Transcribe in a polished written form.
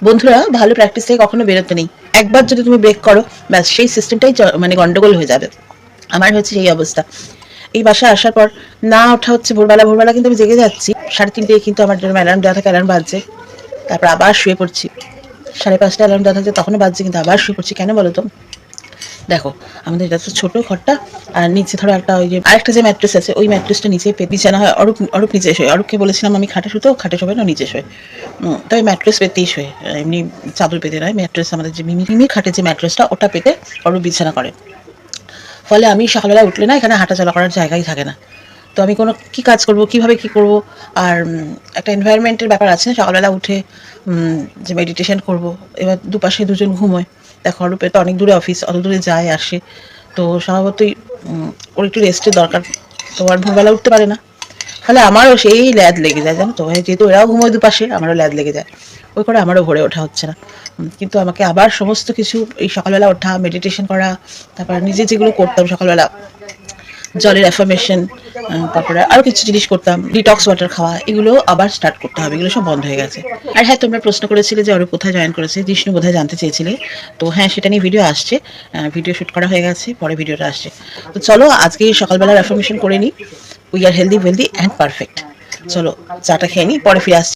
বন্ধুরা, ভালো প্র্যাকটিস থেকে কখনো বেরোতে নেই। একবার যদি তুমি ব্রেক করো, ব্যাস সেই সিস্টেমটাই মানে গন্ডগোল হয়ে যাবে। আমার হচ্ছে সেই অবস্থা। এই বাসায় আসার পর না ওঠা হচ্ছে ভোরবেলা ভোরবেলা, কিন্তু আমি জেগে যাচ্ছি 3:30 কিন্তু আমার জন্য অ্যালার্ম দেওয়া থাকে, অ্যালার্ম বাজছে। তারপর আবার শুয়ে পড়ছি। 5:30 অ্যালার্ম দেওয়া থাকছে, তখনও বাজছে, কিন্তু আবার শুয়ে পড়ছি। কেন বলো তো? দেখো, আমাদের এটা তো ছোট ঘরটা, আর নিচে ধরো একটা ওই যে আরেকটা যে ম্যাট্রেস আছে, ওই ম্যাট্রেসটা নিচে বিছানা হয়। অরূপ অরূপ নিচে শোয়। অরূপকে বলেছিলাম আমি খাটে শুতে, ও খাটে শোবে না, নিচে শোয়। তবে ম্যাট্রেস পেতেই শোয়, এমনি চাদর পেতে নয়। ম্যাট্রেস আমাদের যে মিমির খাটে যে ম্যাট্রেসটা, ওটা পেতে অরূপ বিছানা করে। ফলে আমি সকালবেলা উঠলে না, এখানে হাঁটাচলা করার জায়গাই থাকে না। তো আমি কোনো কী কাজ করব, কীভাবে কী করব। আর একটা এনভায়রনমেন্টের ব্যাপার আছে না, সকালবেলা উঠে যে মেডিটেশন করব। এবার দুপাশে দুজন ঘুমোয়। দেখো, অরূপে তো অনেক দূরে অফিস, অত দূরে যায় আসে। তো স্বভাবতই ওর একটু রেস্টের দরকার। তো আর ভোরবেলা উঠতে পারে না। ফলে আমারও সেই ল্যাদ লেগে যায়, জানো তো। যেহেতু এরাও ঘুমোয় দুপাশে, আমারও ল্যাদ লেগে যায়। ওই করে আমারও ভোরে ওঠা হচ্ছে না। কিন্তু আমাকে আবার সমস্ত কিছু, এই সকালবেলা ওঠা, মেডিটেশন করা, তারপর নিজে যেগুলো করতাম সকালবেলা, জলের অ্যাফার্মেশন, তারপরে আরও কিছু জিনিস করতাম, ডিটক্স ওয়াটার খাওয়া, এগুলো আবার স্টার্ট করতে হবে। এগুলো সব বন্ধ হয়ে গেছে। আর হ্যাঁ, তোমরা প্রশ্ন করেছিলে যে অরূপ কোথায় জয়েন করেছে, জিষ্ণু বোধহয় জানতে চেয়েছিলে। তো হ্যাঁ, সেটা নিয়ে ভিডিও আসছে। ভিডিও শ্যুট করা হয়ে গেছে, পরে ভিডিওটা আসছে। তো চলো আজকে সকালবেলার অ্যাফার্মেশন করে নিই। We are healthy, wealthy and perfect. চলো চাটা খেয়ে নিই, পরে ফিরে আসছি।